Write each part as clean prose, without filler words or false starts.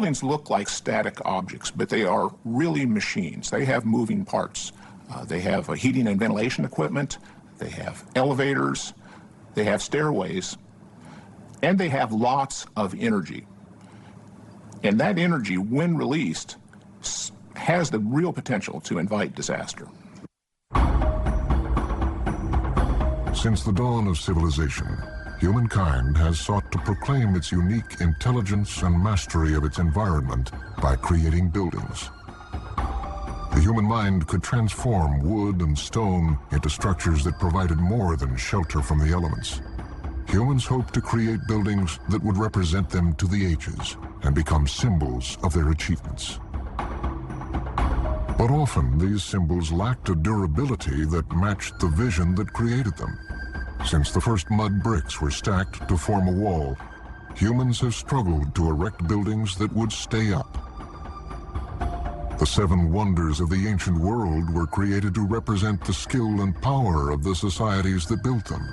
buildings look like static objects, but they are really machines. They have moving parts. They have heating and ventilation equipment. They have elevators. They have stairways. And they have lots of energy. And that energy, when released, has the real potential to invite disaster. Since the dawn of civilization, humankind has sought to proclaim its unique intelligence and mastery of its environment by creating buildings. The human mind could transform wood and stone into structures that provided more than shelter from the elements. Humans hope to create buildings that would represent them to the ages and become symbols of their achievements. But often these symbols lacked a durability that matched the vision that created them. Since the first mud bricks were stacked to form a wall, humans have struggled to erect buildings that would stay up. The 7 wonders of the ancient world were created to represent the skill and power of the societies that built them.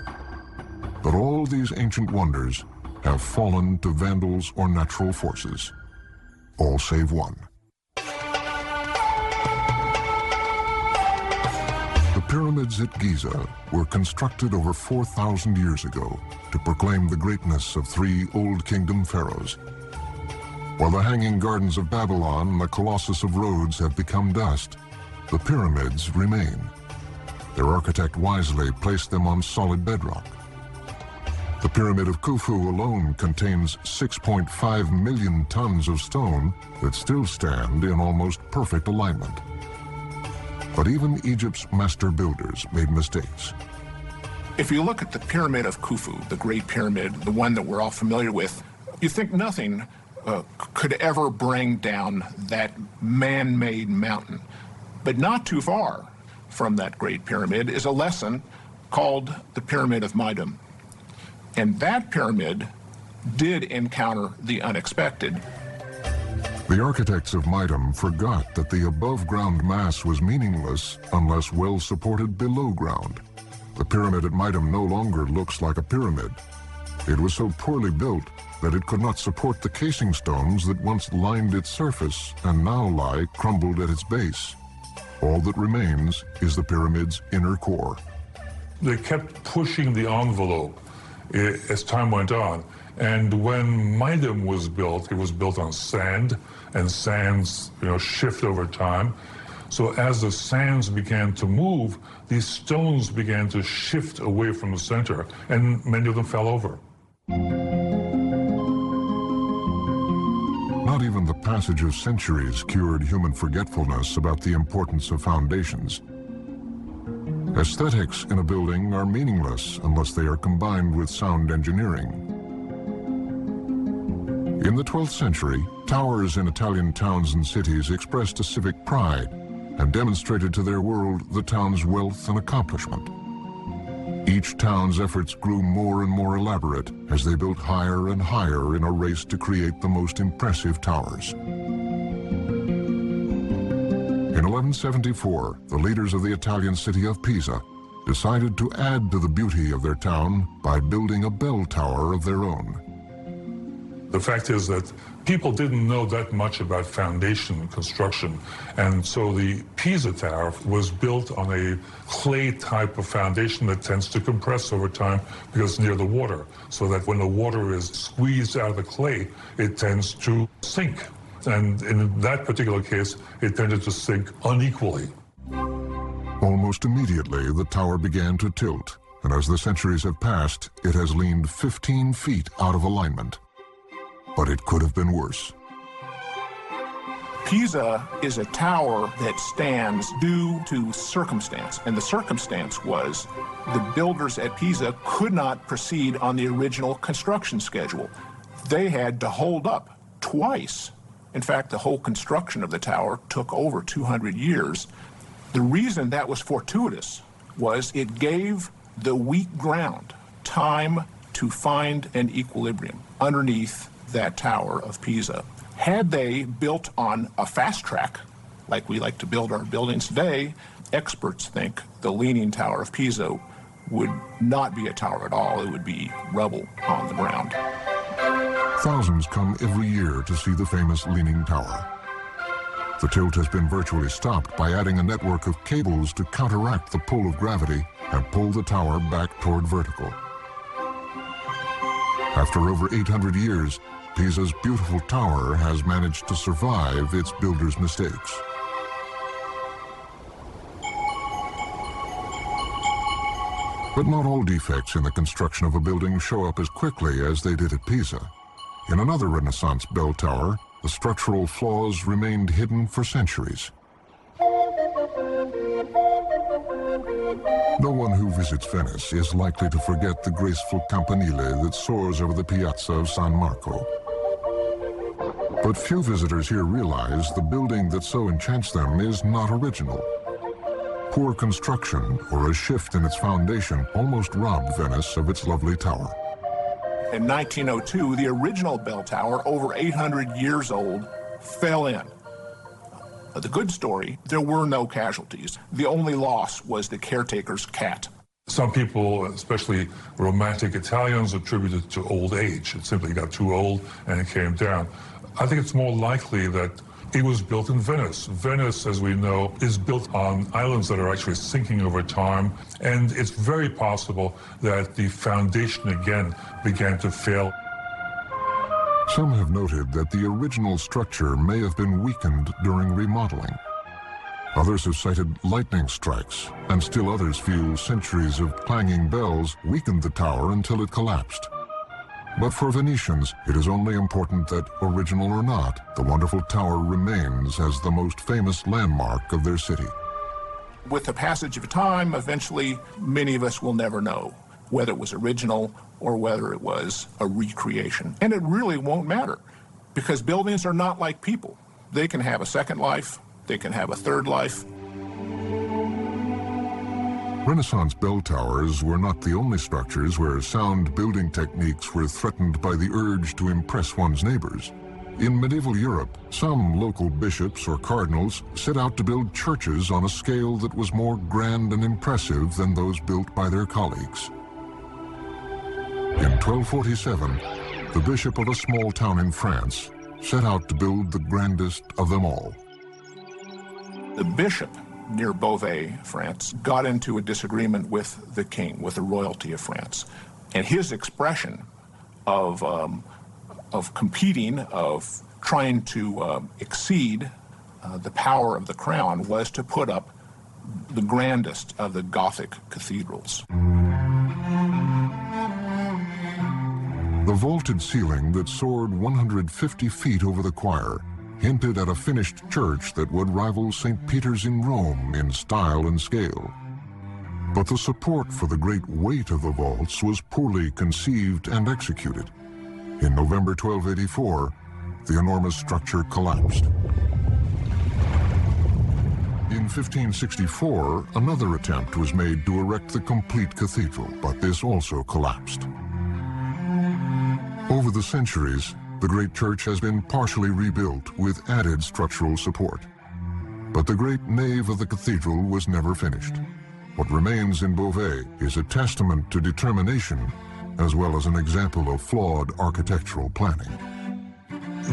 But all these ancient wonders have fallen to vandals or natural forces, all save one. The pyramids at Giza were constructed over 4,000 years ago to proclaim the greatness of 3 Old Kingdom pharaohs. While the Hanging Gardens of Babylon and the Colossus of Rhodes have become dust, the pyramids remain. Their architect wisely placed them on solid bedrock. The Pyramid of Khufu alone contains 6.5 million tons of stone that still stand in almost perfect alignment. But even Egypt's master builders made mistakes. If you look at the Pyramid of Khufu, the Great Pyramid, the one that we're all familiar with, you think nothing could ever bring down that man-made mountain. But not too far from that Great Pyramid is a lesson called the Pyramid of Meidum. And that pyramid did encounter the unexpected. The architects of Meidum forgot that the above-ground mass was meaningless unless well supported below ground. The pyramid at Meidum no longer looks like a pyramid. It was so poorly built that it could not support the casing stones that once lined its surface and now lie crumbled at its base. All that remains is the pyramid's inner core. They kept pushing the envelope as time went on. And when Meidum was built, it was built on sand, and sands, shift over time. So as the sands began to move, these stones began to shift away from the center, and many of them fell over. Not even the passage of centuries cured human forgetfulness about the importance of foundations. Aesthetics in a building are meaningless unless they are combined with sound engineering. In the 12th century, towers in Italian towns and cities expressed a civic pride and demonstrated to their world the town's wealth and accomplishment. Each town's efforts grew more and more elaborate as they built higher and higher in a race to create the most impressive towers. In 1174, the leaders of the Italian city of Pisa decided to add to the beauty of their town by building a bell tower of their own. The fact is that people didn't know that much about foundation construction, and so the Pisa Tower was built on a clay type of foundation that tends to compress over time because it's near the water, so that when the water is squeezed out of the clay, it tends to sink. And in that particular case, it tended to sink unequally. Almost immediately, the tower began to tilt, and as the centuries have passed, it has leaned 15 feet out of alignment. But it could have been worse. Pisa is a tower that stands due to circumstance, and the circumstance was the builders at Pisa could not proceed on the original construction schedule. They had to hold up twice. In fact, the whole construction of the tower took over 200 years. The reason that was fortuitous was it gave the weak ground time to find an equilibrium underneath that tower of Pisa. Had they built on a fast track, like we like to build our buildings today, experts think the Leaning Tower of Pisa would not be a tower at all. It would be rubble on the ground. Thousands come every year to see the famous Leaning Tower. The tilt has been virtually stopped by adding a network of cables to counteract the pull of gravity and pull the tower back toward vertical. After over 800 years, Pisa's beautiful tower has managed to survive its builders' mistakes. But not all defects in the construction of a building show up as quickly as they did at Pisa. In another Renaissance bell tower, the structural flaws remained hidden for centuries. No one who visits Venice is likely to forget the graceful campanile that soars over the piazza of San Marco. But few visitors here realize the building that so enchants them is not original. Poor construction or a shift in its foundation almost robbed Venice of its lovely tower. In 1902, the original bell tower, over 800 years old, fell in. The good story, there were no casualties. The only loss was the caretaker's cat. Some people, especially romantic Italians, attribute it to old age. It simply got too old and it came down. I think it's more likely that it was built in Venice. Venice, as we know, is built on islands that are actually sinking over time, and it's very possible that the foundation again began to fail. Some have noted that the original structure may have been weakened during remodeling. Others have cited lightning strikes, and still others feel centuries of clanging bells weakened the tower until it collapsed. But for Venetians, it is only important that, original or not, the wonderful tower remains as the most famous landmark of their city. With the passage of time, eventually, many of us will never know whether it was original or whether it was a recreation. And it really won't matter, because buildings are not like people. They can have a second life, they can have a third life. Renaissance bell towers were not the only structures where sound building techniques were threatened by the urge to impress one's neighbors. In medieval Europe, some local bishops or cardinals set out to build churches on a scale that was more grand and impressive than those built by their colleagues. In 1247, the bishop of a small town in France set out to build the grandest of them all. The bishop near Beauvais, France, got into a disagreement with the king, with the royalty of France. And his expression of competing, of trying to exceed the power of the crown was to put up the grandest of the Gothic cathedrals. The vaulted ceiling that soared 150 feet over the choir hinted at a finished church that would rival St. Peter's in Rome in style and scale. But the support for the great weight of the vaults was poorly conceived and executed. In November 1284, the enormous structure collapsed. In 1564, another attempt was made to erect the complete cathedral, but this also collapsed. Over the centuries, the great church has been partially rebuilt with added structural support. But the great nave of the cathedral was never finished. What remains in Beauvais is a testament to determination, as well as an example of flawed architectural planning.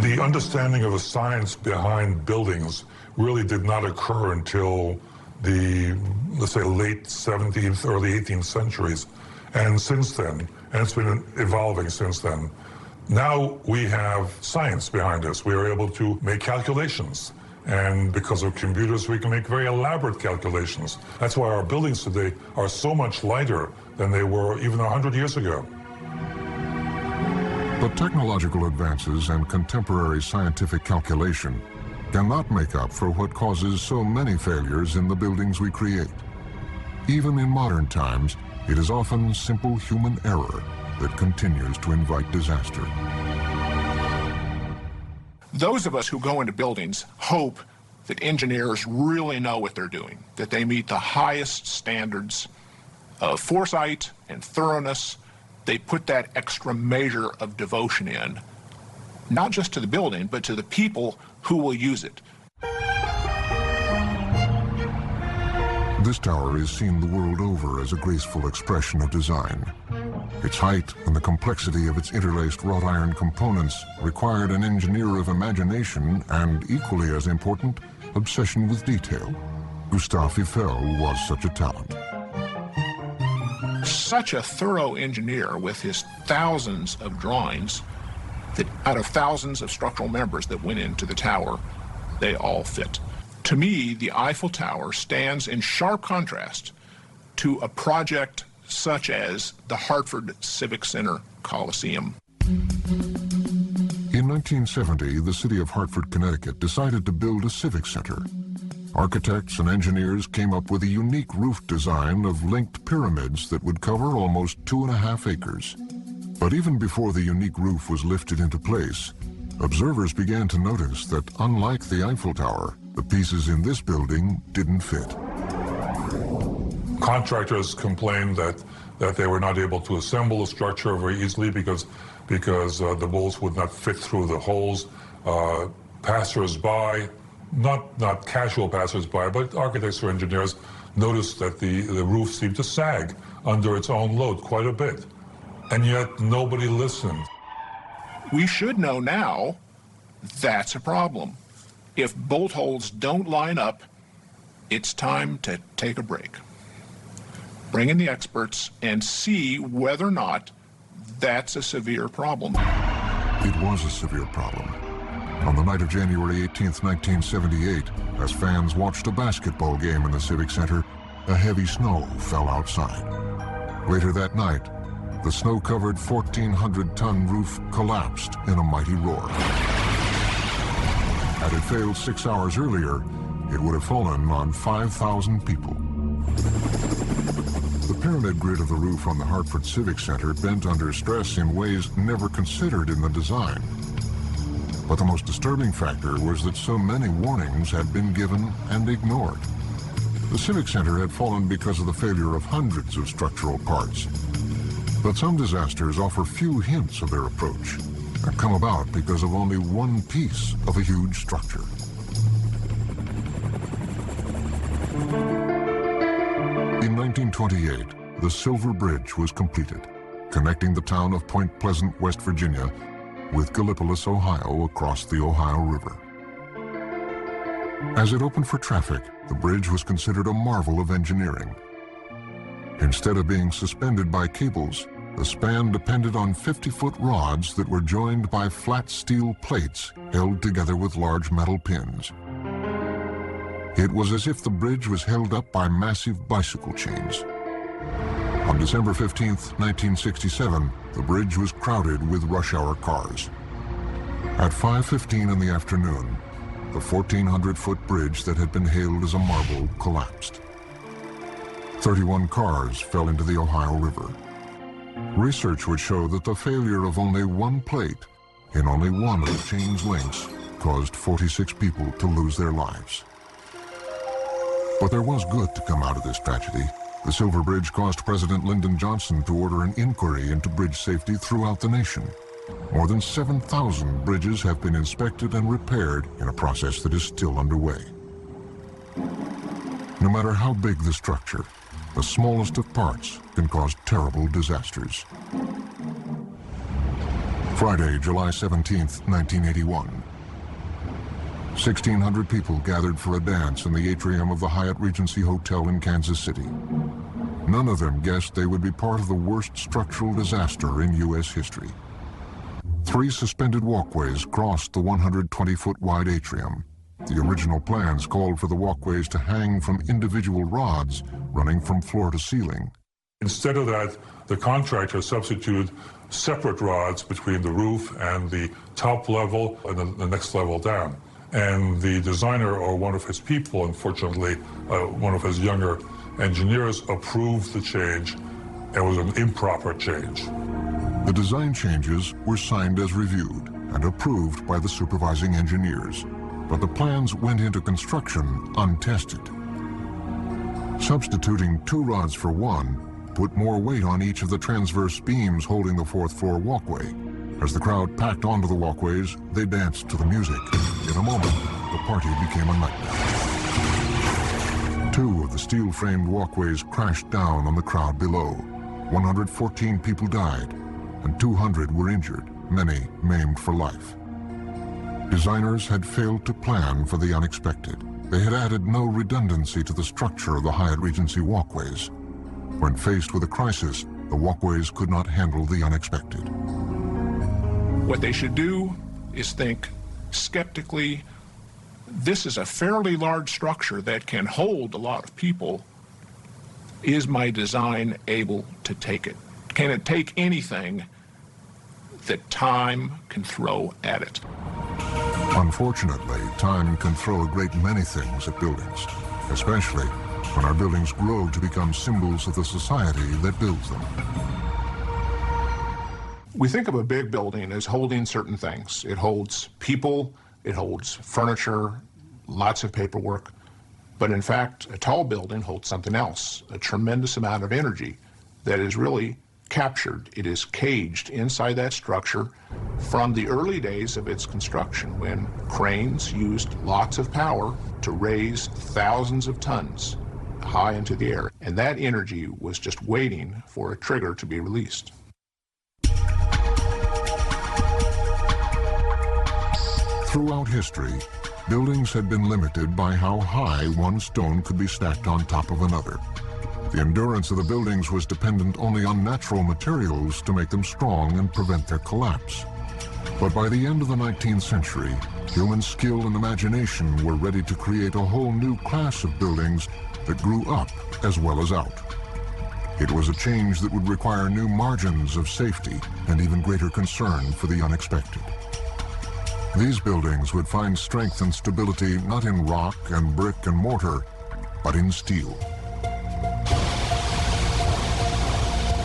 The understanding of the science behind buildings really did not occur until the, let's say, late 17th, early 18th centuries. And since then, and it's been evolving since then, now we have science behind us. We are able to make calculations. And because of computers, we can make very elaborate calculations. That's why our buildings today are so much lighter than they were even 100 years ago. But technological advances and contemporary scientific calculation cannot make up for what causes so many failures in the buildings we create. Even in modern times, it is often simple human error that continues to invite disaster. Those of us who go into buildings hope that engineers really know what they're doing, that they meet the highest standards of foresight and thoroughness. They put that extra measure of devotion in, not just to the building, but to the people who will use it. This tower is seen the world over as a graceful expression of design. Its height and the complexity of its interlaced wrought iron components required an engineer of imagination and, equally as important, obsession with detail. Gustave Eiffel was such a talent. Such a thorough engineer with his thousands of drawings that out of thousands of structural members that went into the tower, they all fit. To me, the Eiffel Tower stands in sharp contrast to a project such as the Hartford Civic Center Coliseum. In 1970, the city of Hartford, Connecticut decided to build a civic center. Architects and engineers came up with a unique roof design of linked pyramids that would cover almost 2.5 acres. But even before the unique roof was lifted into place, observers began to notice that unlike the Eiffel Tower, the pieces in this building didn't fit. Contractors complained that they were not able to assemble the structure very easily because the bolts would not fit through the holes. Passers-by, not casual passers-by, but architects or engineers noticed that the roof seemed to sag under its own load quite a bit. And yet nobody listened. We should know now that's a problem. If bolt holes don't line up, it's time to take a break. Bring in the experts and see whether or not that's a severe problem. It was a severe problem. On the night of January 18th, 1978, as fans watched a basketball game in the Civic Center, a heavy snow fell outside. Later that night, the snow-covered 1,400-ton roof collapsed in a mighty roar. Had it failed 6 hours earlier, it would have fallen on 5,000 people. The pyramid grid of the roof on the Hartford Civic Center bent under stress in ways never considered in the design. But the most disturbing factor was that so many warnings had been given and ignored. The Civic Center had fallen because of the failure of hundreds of structural parts. But some disasters offer few hints of their approach and come about because of only one piece of a huge structure. In 1928, the Silver Bridge was completed, connecting the town of Point Pleasant, West Virginia, with Gallipolis, Ohio, across the Ohio River. As it opened for traffic, the bridge was considered a marvel of engineering. Instead of being suspended by cables, the span depended on 50-foot rods that were joined by flat steel plates held together with large metal pins. It was as if the bridge was held up by massive bicycle chains. On December 15th, 1967, the bridge was crowded with rush hour cars. At 5:15 in the afternoon, the 1,400-foot bridge that had been hailed as a marvel collapsed. 31 cars fell into the Ohio River. Research would show that the failure of only one plate in only one of the chain's links caused 46 people to lose their lives. But there was good to come out of this tragedy. The Silver Bridge caused President Lyndon Johnson to order an inquiry into bridge safety throughout the nation. More than 7,000 bridges have been inspected and repaired in a process that is still underway. No matter how big the structure, the smallest of parts can cause terrible disasters. Friday, July 17th, 1981. 1,600 people gathered for a dance in the atrium of the Hyatt Regency Hotel in Kansas City. None of them guessed they would be part of the worst structural disaster in U.S. history. 3 suspended walkways crossed the 120-foot wide atrium. The original plans called for the walkways to hang from individual rods running from floor to ceiling. Instead of that, the contractor substituted separate rods between the roof and the top level and the next level down. And the designer, or one of his people, unfortunately, one of his younger engineers, approved the change. It was an improper change. The design changes were signed as reviewed and approved by the supervising engineers, but the plans went into construction untested. Substituting 2 rods for 1 put more weight on each of the transverse beams holding the 4th floor walkway. As the crowd packed onto the walkways, they danced to the music. In a moment, the party became a nightmare. 2 of the steel-framed walkways crashed down on the crowd below. 114 people died, and 200 were injured, many maimed for life. Designers had failed to plan for the unexpected. They had added no redundancy to the structure of the Hyatt Regency walkways. When faced with a crisis, the walkways could not handle the unexpected. What they should do is think skeptically, this is a fairly large structure that can hold a lot of people. Is my design able to take it? Can it take anything that time can throw at it? Unfortunately, time can throw a great many things at buildings, especially when our buildings grow to become symbols of the society that builds them. We think of a big building as holding certain things. It holds people, it holds furniture, lots of paperwork. But in fact, a tall building holds something else, a tremendous amount of energy that is really captured. It is caged inside that structure from the early days of its construction, when cranes used lots of power to raise thousands of tons high into the air. And that energy was just waiting for a trigger to be released. Throughout history, buildings had been limited by how high one stone could be stacked on top of another. The endurance of the buildings was dependent only on natural materials to make them strong and prevent their collapse. But by the end of the 19th century, human skill and imagination were ready to create a whole new class of buildings that grew up as well as out. It was a change that would require new margins of safety and even greater concern for the unexpected. These buildings would find strength and stability not in rock and brick and mortar, but in steel.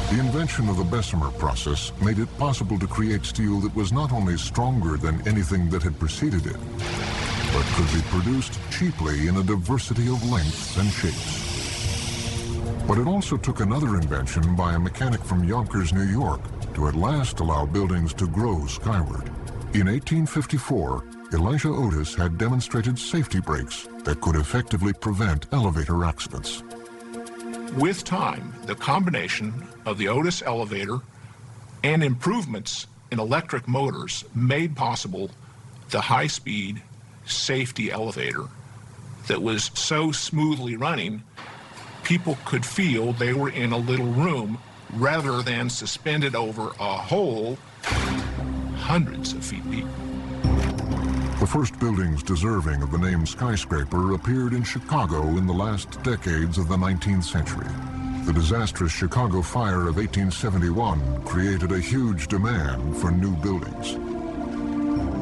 The invention of the Bessemer process made it possible to create steel that was not only stronger than anything that had preceded it, but could be produced cheaply in a diversity of lengths and shapes. But it also took another invention by a mechanic from Yonkers, New York, to at last allow buildings to grow skyward. In 1854, Elijah Otis had demonstrated safety brakes that could effectively prevent elevator accidents. With time, the combination of the Otis elevator and improvements in electric motors made possible the high-speed safety elevator that was so smoothly running, people could feel they were in a little room rather than suspended over a whole hundreds of feet deep. The first buildings deserving of the name skyscraper appeared in Chicago in the last decades of the 19th century. The disastrous Chicago fire of 1871 created a huge demand for new buildings.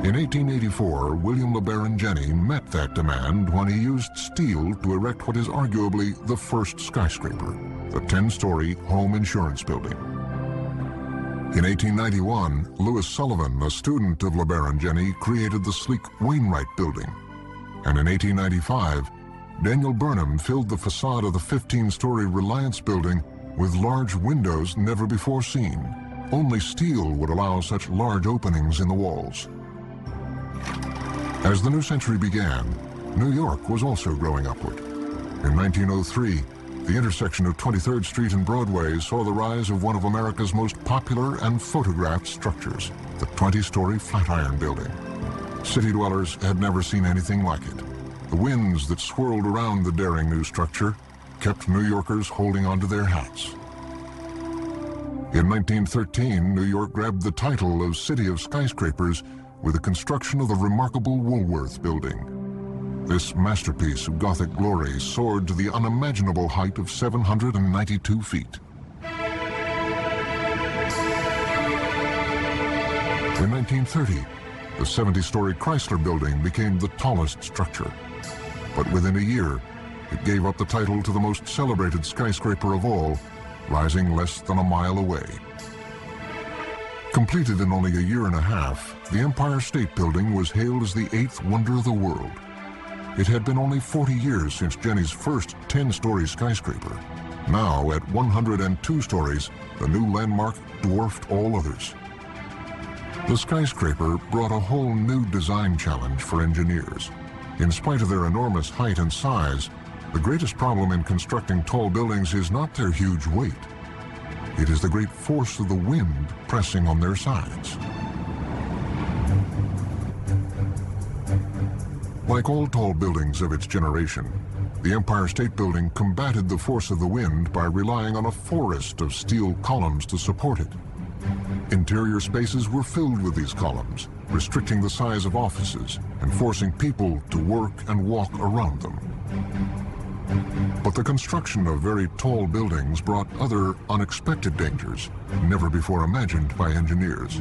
In 1884, William LeBaron Jenney met that demand when he used steel to erect what is arguably the first skyscraper, the 10-story home insurance building. In 1891, Louis Sullivan, a student of LeBaron Jenney, created the sleek Wainwright building. And in 1895, Daniel Burnham filled the facade of the 15-story Reliance building with large windows never before seen. Only steel would allow such large openings in the walls. As the new century began, New York was also growing upward. In 1903, the intersection of 23rd Street and Broadway saw the rise of one of America's most popular and photographed structures, the 20-story Flatiron Building. City dwellers had never seen anything like it. The winds that swirled around the daring new structure kept New Yorkers holding onto their hats. In 1913, New York grabbed the title of City of Skyscrapers with the construction of the remarkable Woolworth Building. This masterpiece of Gothic glory soared to the unimaginable height of 792 feet. In 1930, the 70-story Chrysler Building became the tallest structure. But within a year, it gave up the title to the most celebrated skyscraper of all, rising less than a mile away. Completed in only a year and a half, the Empire State Building was hailed as the 8th wonder of the world. It had been only 40 years since Jenney's first 10-story skyscraper. Now, at 102 stories, the new landmark dwarfed all others. The skyscraper brought a whole new design challenge for engineers. In spite of their enormous height and size, the greatest problem in constructing tall buildings is not their huge weight. It is the great force of the wind pressing on their sides. Like all tall buildings of its generation, the Empire State Building combated the force of the wind by relying on a forest of steel columns to support it. Interior spaces were filled with these columns, restricting the size of offices and forcing people to work and walk around them. But the construction of very tall buildings brought other unexpected dangers, never before imagined by engineers.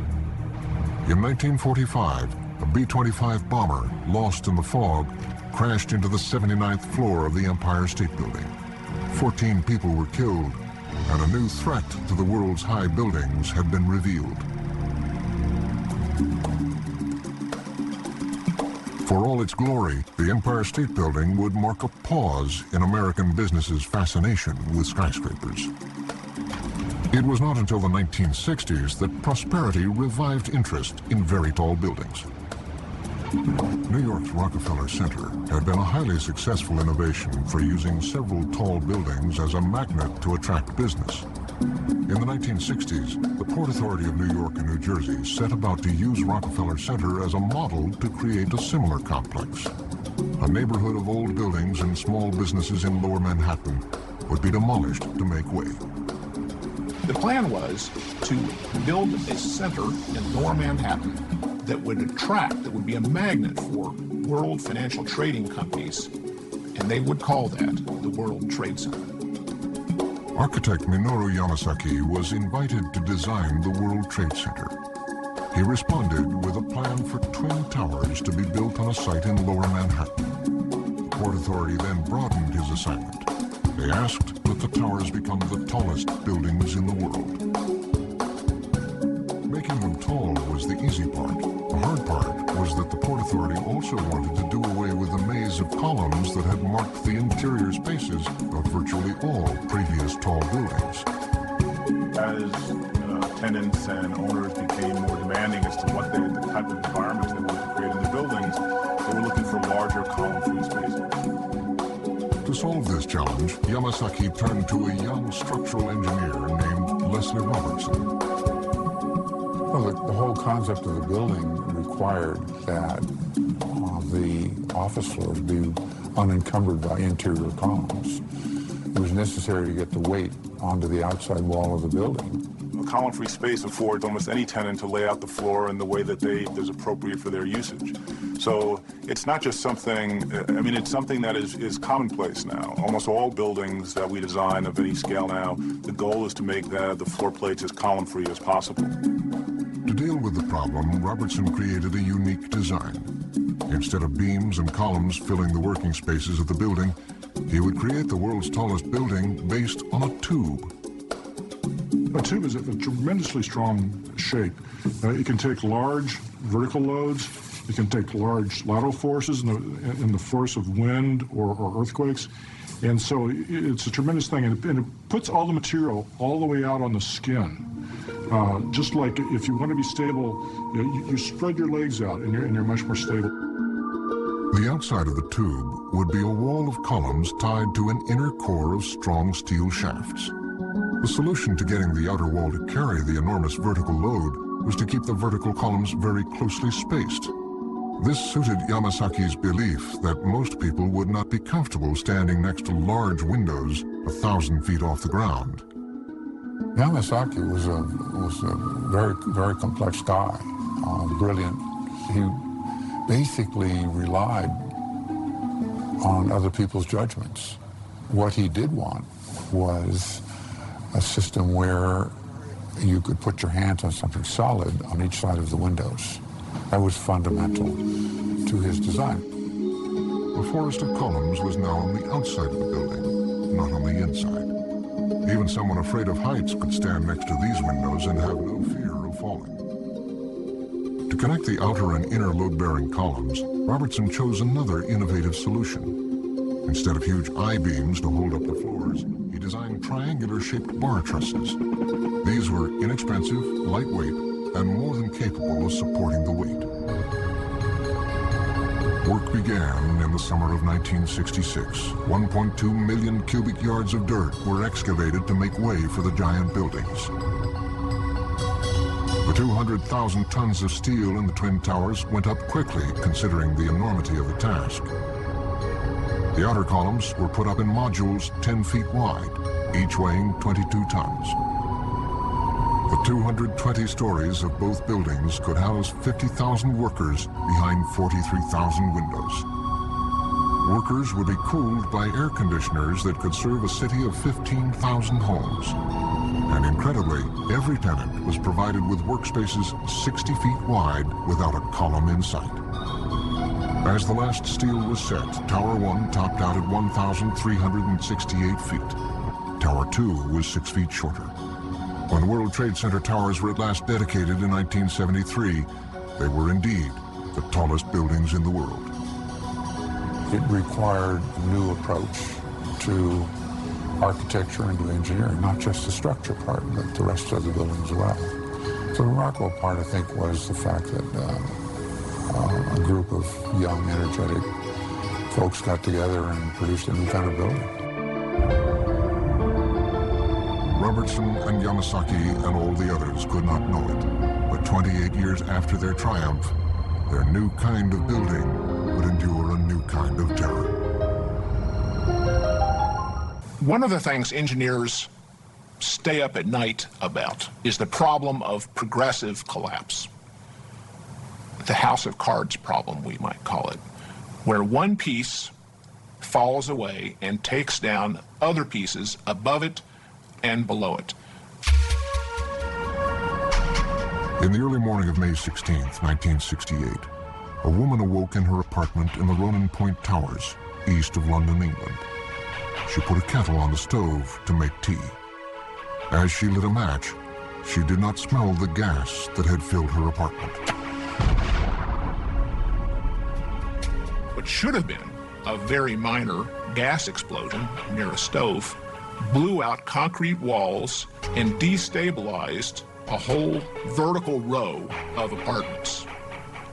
In 1945, a B-25 bomber, lost in the fog, crashed into the 79th floor of the Empire State Building. 14 people were killed, and a new threat to the world's high buildings had been revealed. For all its glory, the Empire State Building would mark a pause in American business's fascination with skyscrapers. It was not until the 1960s that prosperity revived interest in very tall buildings. New York's Rockefeller Center had been a highly successful innovation for using several tall buildings as a magnet to attract business. In the 1960s, the Port Authority of New York and New Jersey set about to use Rockefeller Center as a model to create a similar complex. A neighborhood of old buildings and small businesses in Lower Manhattan would be demolished to make way. The plan was to build a center in Lower Manhattan that would attract, that would be a magnet for world financial trading companies, and they would call that the World Trade Center. Architect Minoru Yamasaki was invited to design the World Trade Center. He responded with a plan for twin towers to be built on a site in Lower Manhattan. The Port Authority then broadened his assignment. They asked that the towers become the tallest buildings in the world. Making them tall was the easy part. The hard part was that the Port Authority also wanted to do away with the maze of columns that had marked the interior spaces of virtually all previous tall buildings. As tenants and owners became more demanding as to the type of environments they wanted to create in the buildings, they were looking for larger column-free spaces. To solve this challenge, Yamasaki turned to a young structural engineer named Leslie Robertson. Well, the whole concept of the building required that the office floors be unencumbered by interior columns. It was necessary to get the weight onto the outside wall of the building. A column-free space affords almost any tenant to lay out the floor in the way that is appropriate for their usage. So it's not just something, it's something that is commonplace now. Almost all buildings that we design of any scale now, the goal is to make the floor plates as column-free as possible. To deal with the problem, Robertson created a unique design. Instead of beams and columns filling the working spaces of the building, he would create the world's tallest building based on a tube. A tube is a tremendously strong shape. It can take large vertical loads. It can take large lateral forces in the force of wind or earthquakes. And so it's a tremendous thing. And it puts all the material all the way out on the skin. Just like if you want to be stable, you spread your legs out and you're much more stable. The outside of the tube would be a wall of columns tied to an inner core of strong steel shafts. The solution to getting the outer wall to carry the enormous vertical load was to keep the vertical columns very closely spaced. This suited Yamasaki's belief that most people would not be comfortable standing next to large windows 1,000 feet off the ground. Yamasaki was a very, very complex guy, brilliant. He basically relied on other people's judgments. What he did want was a system where you could put your hands on something solid on each side of the windows. That was fundamental to his design. The forest of columns was now on the outside of the building, not on the inside. Even someone afraid of heights could stand next to these windows and have no fear of falling. To connect the outer and inner load-bearing columns, Robertson chose another innovative solution. Instead of huge I-beams to hold up the floors, he designed triangular-shaped bar trusses. These were inexpensive, lightweight, and more than capable of supporting the weight. Work began in the summer of 1966. 1.2 million cubic yards of dirt were excavated to make way for the giant buildings. The 200,000 tons of steel in the Twin Towers went up quickly, considering the enormity of the task. The outer columns were put up in modules 10 feet wide, each weighing 22 tons. The 220 stories of both buildings could house 50,000 workers behind 43,000 windows. Workers would be cooled by air conditioners that could serve a city of 15,000 homes. And incredibly, every tenant was provided with workspaces 60 feet wide without a column in sight. As the last steel was set, Tower 1 topped out at 1,368 feet. Tower 2 was 6 feet shorter. When the World Trade Center towers were at last dedicated in 1973, they were indeed the tallest buildings in the world. It required a new approach to architecture and to engineering, not just the structure part, but the rest of the building as well. So the remarkable part, I think, was the fact that a group of young, energetic folks got together and produced a new kind of building. Robertson and Yamasaki and all the others could not know it, but 28 years after their triumph, their new kind of building would endure a new kind of terror. One of the things engineers stay up at night about is the problem of progressive collapse. The house of cards problem, we might call it, where one piece falls away and takes down other pieces above it and below it. In the early morning of May 16th, 1968, a woman awoke in her apartment in the Ronan Point Towers, east of London, England. She put a kettle on the stove to make tea. As she lit a match, she did not smell the gas that had filled her apartment. What should have been a very minor gas explosion near a stove blew out concrete walls and destabilized a whole vertical row of apartments,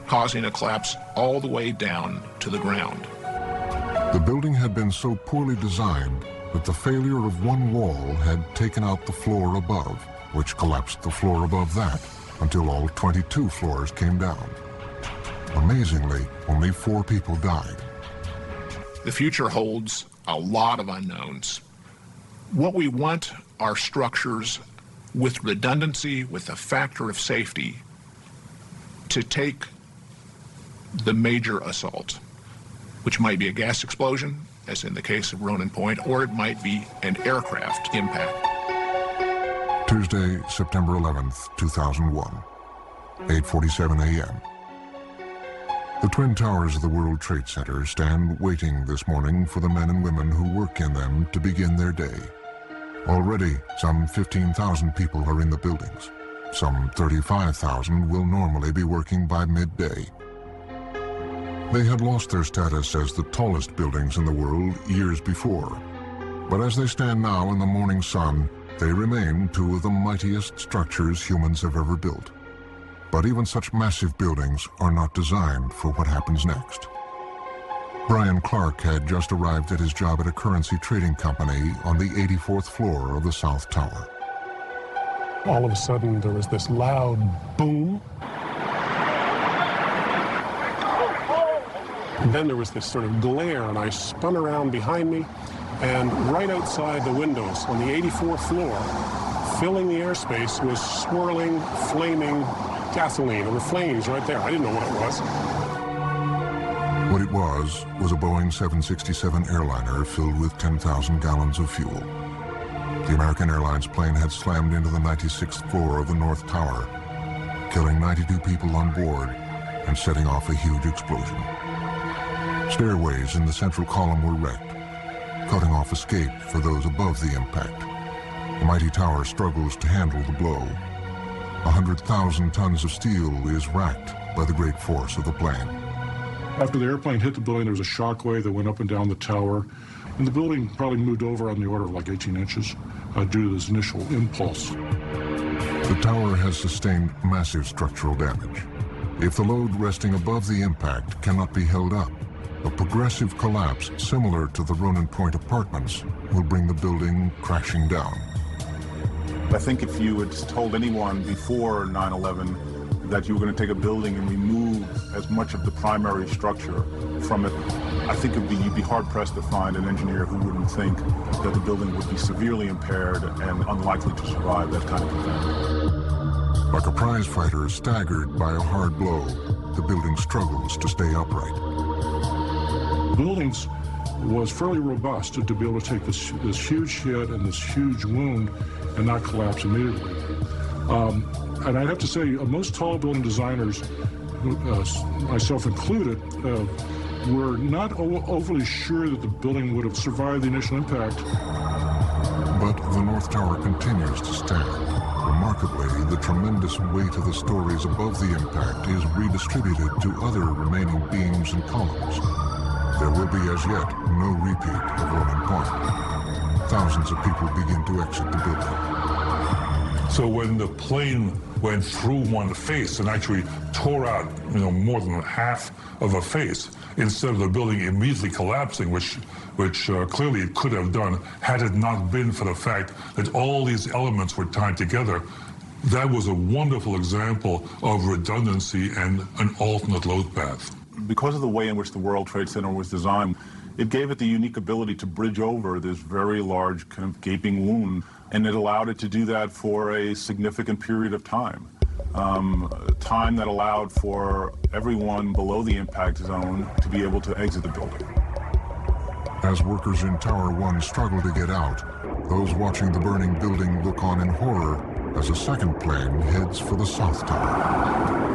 causing a collapse all the way down to the ground. The building had been so poorly designed that the failure of one wall had taken out the floor above, which collapsed the floor above that until all 22 floors came down. Amazingly, only 4 people died. The future holds a lot of unknowns. What we want are structures with redundancy, with a factor of safety, to take the major assault, which might be a gas explosion, as in the case of Ronan Point, or it might be an aircraft impact. Tuesday, September 11th, 2001, 8:47 a.m. The Twin Towers of the World Trade Center stand waiting this morning for the men and women who work in them to begin their day. Already, some 15,000 people are in the buildings. Some 35,000 will normally be working by midday. They had lost their status as the tallest buildings in the world years before. But as they stand now in the morning sun, they remain 2 of the mightiest structures humans have ever built. But even such massive buildings are not designed for what happens next. Brian Clark had just arrived at his job at a currency trading company on the 84th floor of the South Tower. All of a sudden, there was this loud boom. And then there was this sort of glare, and I spun around behind me, and right outside the windows on the 84th floor, filling the airspace, was swirling, flaming gasoline. There were flames right there. I didn't know what it was. What it was a Boeing 767 airliner filled with 10,000 gallons of fuel. The American Airlines plane had slammed into the 96th floor of the North Tower, killing 92 people on board and setting off a huge explosion. Stairways in the central column were wrecked, cutting off escape for those above the impact. The mighty tower struggles to handle the blow. 100,000 tons of steel is racked by the great force of the plane. After the airplane hit the building, there was a shock wave that went up and down the tower, and the building probably moved over on the order of like 18 inches due to this initial impulse. The tower has sustained massive structural damage. If the load resting above the impact cannot be held up, a progressive collapse similar to the Ronan Point apartments will bring the building crashing down. I think if you had told anyone before 9/11 that you were going to take a building and remove as much of the primary structure from it, I think you'd be hard-pressed to find an engineer who wouldn't think that the building would be severely impaired and unlikely to survive that kind of event. Like a prize fighter staggered by a hard blow, the building struggles to stay upright. Buildings was fairly robust to be able to take this huge hit and this huge wound and not collapse immediately. And I'd have to say, most tall building designers, myself included, were not overly sure that the building would have survived the initial impact. But the North Tower continues to stand. Remarkably, the tremendous weight of the stories above the impact is redistributed to other remaining beams and columns. There will be as yet no repeat of Ronan Point. Thousands of people begin to exit the building. So when the plane went through one face and actually tore out, more than half of a face, instead of the building immediately collapsing, which clearly it could have done had it not been for the fact that all these elements were tied together, that was a wonderful example of redundancy and an alternate load path. Because of the way in which the World Trade Center was designed, it gave it the unique ability to bridge over this very large kind of gaping wound, and it allowed it to do that for a significant period of time. Time that allowed for everyone below the impact zone to be able to exit the building. As workers in Tower 1 struggle to get out, those watching the burning building look on in horror as a second plane heads for the South Tower.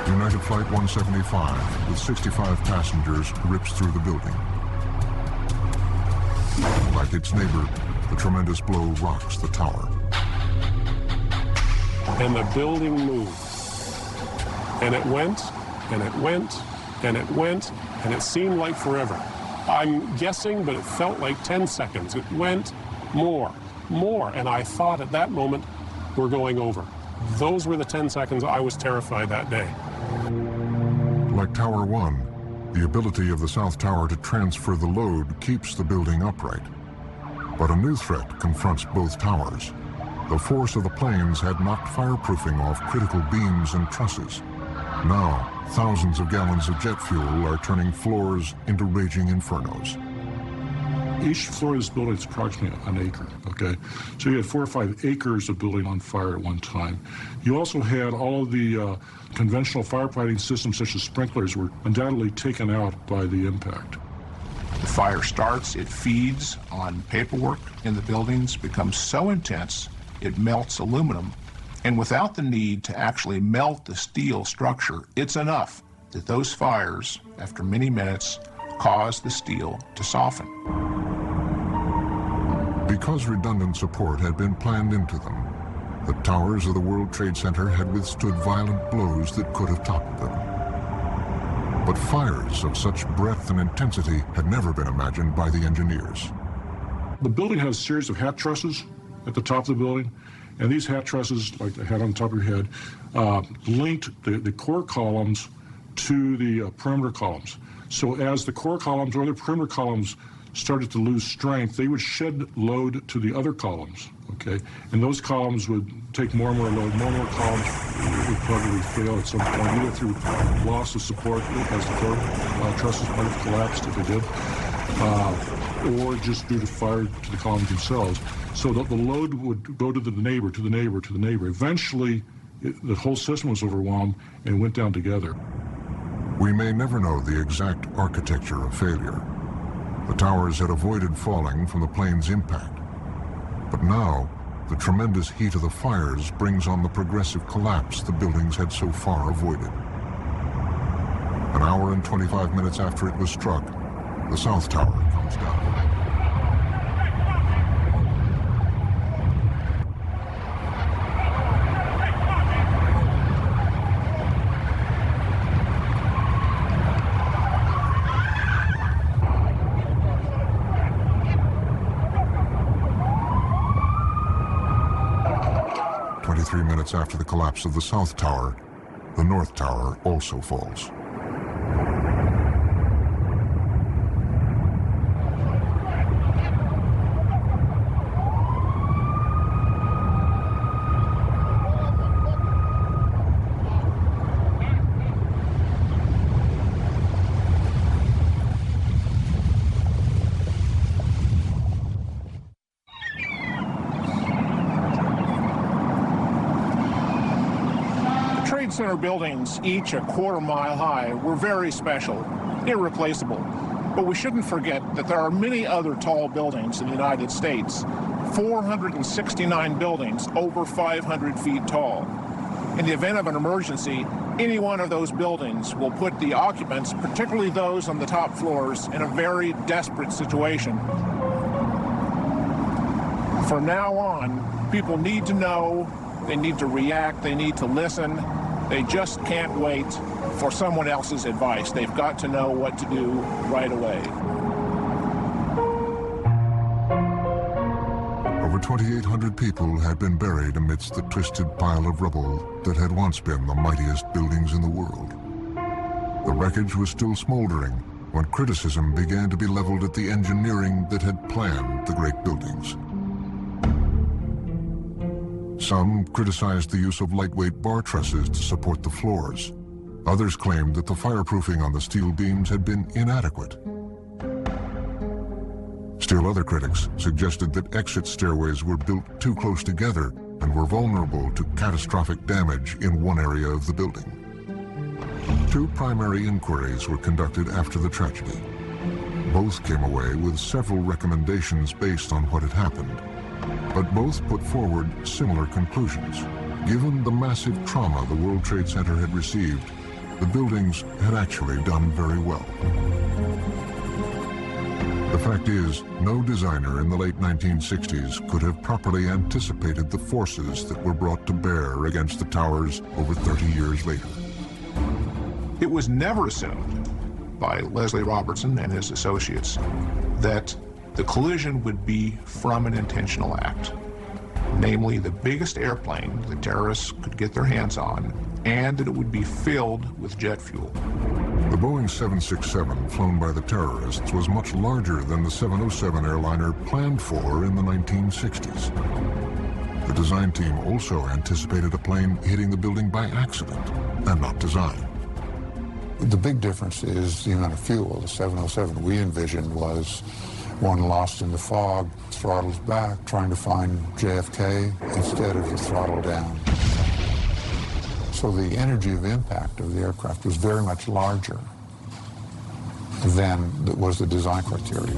United Flight 175, with 65 passengers, rips through the building. Like its neighbor, the tremendous blow rocks the tower. And the building moved. And it went, and it went, and it went, and it seemed like forever. I'm guessing, but it felt like 10 seconds. It went more, and I thought at that moment, we're going over. Those were the 10 seconds I was terrified that day. Like Tower 1, the ability of the South Tower to transfer the load keeps the building upright. But a new threat confronts both towers. The force of the planes had knocked fireproofing off critical beams and trusses. Now, thousands of gallons of jet fuel are turning floors into raging infernos. Each floor of this building is approximately an acre, okay? So you had 4 or 5 acres of building on fire at one time. You also had all of the conventional firefighting systems, such as sprinklers, were undoubtedly taken out by the impact. The fire starts, it feeds on paperwork in the buildings, becomes so intense, it melts aluminum. And without the need to actually melt the steel structure, it's enough that those fires, after many minutes, cause the steel to soften. Because redundant support had been planned into them, the towers of the World Trade Center had withstood violent blows that could have toppled them. But fires of such breadth and intensity had never been imagined by the engineers. The building has a series of hat trusses at the top of the building, and these hat trusses, like the hat on top of your head, linked the core columns to the perimeter columns. So as the core columns or the perimeter columns started to lose strength, they would shed load to the other columns, okay? And those columns would take more and more load. More and more columns would probably fail at some point, either through loss of support as the core trusses might have collapsed if they did, or just due to fire to the columns themselves. So that the load would go to the neighbor, to the neighbor, to the neighbor. Eventually, the whole system was overwhelmed and went down together. We may never know the exact architecture of failure. The towers had avoided falling from the plane's impact. But now, the tremendous heat of the fires brings on the progressive collapse the buildings had so far avoided. An hour and 25 minutes after it was struck, the South Tower comes down. minutes after the collapse of the South Tower, the North Tower also falls. Center buildings, each a quarter-mile high, were very special, irreplaceable. But we shouldn't forget that there are many other tall buildings in the United States, 469 buildings over 500 feet tall. In the event of an emergency, any one of those buildings will put the occupants, particularly those on the top floors, in a very desperate situation. From now on, people need to know, they need to react, they need to listen. They just can't wait for someone else's advice. They've got to know what to do right away. Over 2,800 people had been buried amidst the twisted pile of rubble that had once been the mightiest buildings in the world. The wreckage was still smoldering when criticism began to be leveled at the engineering that had planned the great buildings. Some criticized the use of lightweight bar trusses to support the floors. Others claimed that the fireproofing on the steel beams had been inadequate. Still other critics suggested that exit stairways were built too close together and were vulnerable to catastrophic damage in one area of the building. Two primary inquiries were conducted after the tragedy. Both came away with several recommendations based on what had happened. But both put forward similar conclusions. Given the massive trauma the World Trade Center had received, the buildings had actually done very well. The fact is, no designer in the late 1960s could have properly anticipated the forces that were brought to bear against the towers over 30 years later. It was never assumed by Leslie Robertson and his associates that the collision would be from an intentional act, namely the biggest airplane the terrorists could get their hands on, and that it would be filled with jet fuel. The Boeing 767 flown by the terrorists was much larger than the 707 airliner planned for in the 1960s. The design team also anticipated a plane hitting the building by accident and not design. The big difference is the amount of fuel. The 707 we envisioned was one lost in the fog, throttles back, trying to find JFK instead of the throttle down. So the energy of impact of the aircraft was very much larger than was the design criteria.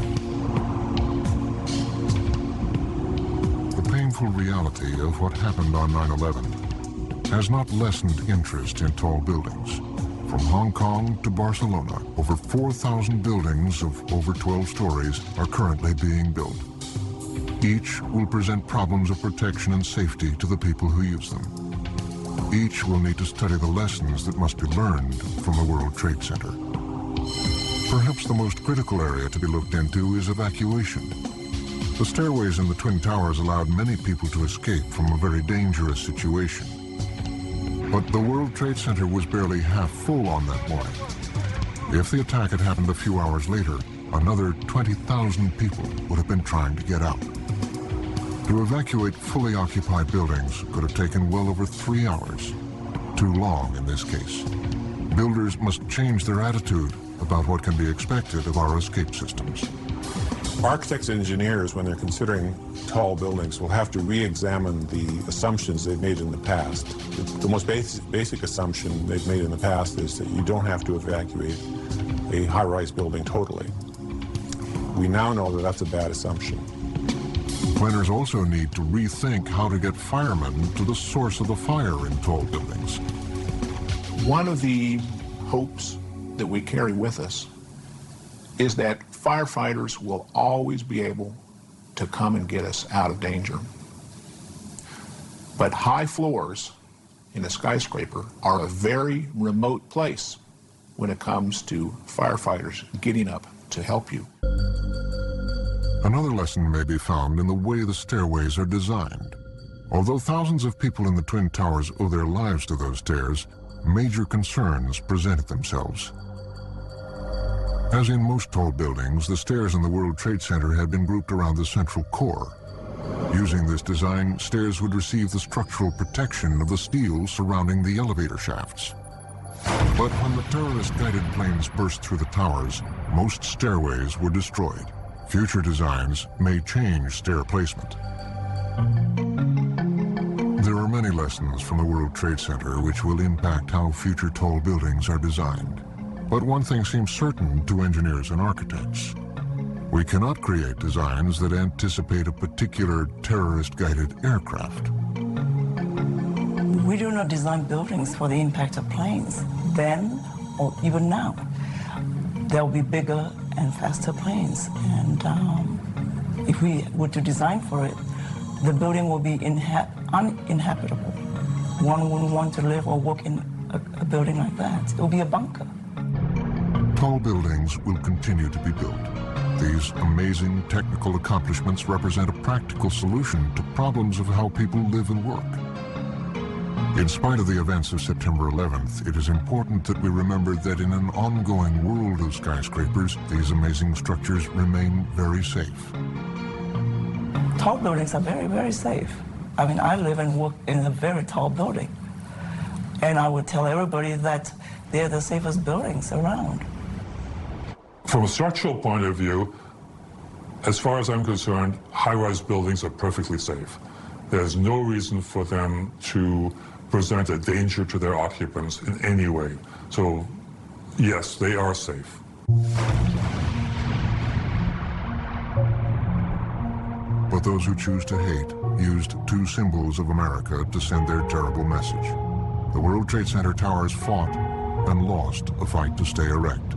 The painful reality of what happened on 9/11 has not lessened interest in tall buildings. From Hong Kong to Barcelona, over 4,000 buildings of over 12 stories are currently being built. Each will present problems of protection and safety to the people who use them. Each will need to study the lessons that must be learned from the World Trade Center. Perhaps the most critical area to be looked into is evacuation. The stairways in the Twin Towers allowed many people to escape from a very dangerous situation. But the World Trade Center was barely half full on that morning. If the attack had happened a few hours later, another 20,000 people would have been trying to get out. To evacuate fully occupied buildings could have taken well over 3 hours. Too long in this case. Builders must change their attitude about what can be expected of our escape systems. Architects and engineers, when they're considering tall buildings, will have to re-examine the assumptions they've made in the past. The most basic assumption they've made in the past is that you don't have to evacuate a high-rise building totally. We now know that that's a bad assumption. Planners also need to rethink how to get firemen to the source of the fire in tall buildings. One of the hopes that we carry with us is that firefighters will always be able to come and get us out of danger. But high floors in a skyscraper are a very remote place when it comes to firefighters getting up to help you. Another lesson may be found in the way the stairways are designed. Although thousands of people in the Twin Towers owe their lives to those stairs, major concerns presented themselves. As in most tall buildings, the stairs in the World Trade Center had been grouped around the central core. Using this design, stairs would receive the structural protection of the steel surrounding the elevator shafts. But when the terrorist-guided planes burst through the towers, most stairways were destroyed. Future designs may change stair placement. There are many lessons from the World Trade Center which will impact how future tall buildings are designed. But one thing seems certain to engineers and architects. We cannot create designs that anticipate a particular terrorist-guided aircraft. We do not design buildings for the impact of planes, then or even now. There will be bigger and faster planes, and if we were to design for it, the building will be uninhabitable. One wouldn't want to live or work in a building like that. It will be a bunker. Tall buildings will continue to be built. These amazing technical accomplishments represent a practical solution to problems of how people live and work. In spite of the events of September 11th, it is important that we remember that in an ongoing world of skyscrapers, these amazing structures remain very safe. Tall buildings are very, very safe. I mean, I live and work in a very tall building. And I would tell everybody that they're the safest buildings around. From a structural point of view, as far as I'm concerned, high-rise buildings are perfectly safe. There's no reason for them to present a danger to their occupants in any way. So, yes, they are safe. But those who choose to hate used two symbols of America to send their terrible message. The World Trade Center towers fought and lost a fight to stay erect.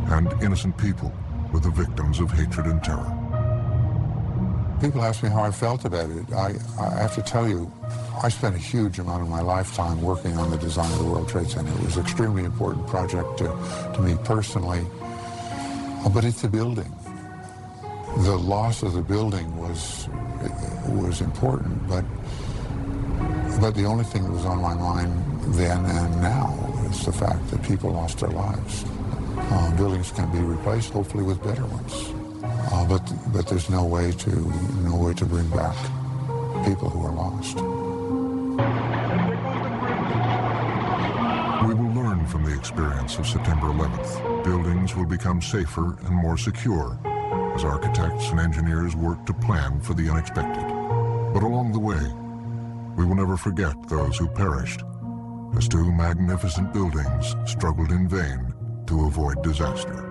And innocent people were the victims of hatred and terror. People ask me how I felt about it. I have to tell you, I spent a huge amount of my lifetime working on the design of the World Trade Center. It was an extremely important project to me personally, but it's a building. The loss of the building was important, but the only thing that was on my mind then and now is the fact that people lost their lives. Buildings can be replaced, hopefully with better ones, but there's no way to bring back people who are lost. We will learn from the experience of September 11th. Buildings will become safer and more secure as architects and engineers work to plan for the unexpected. But along the way, we will never forget those who perished as two magnificent buildings struggled in vain to avoid disaster.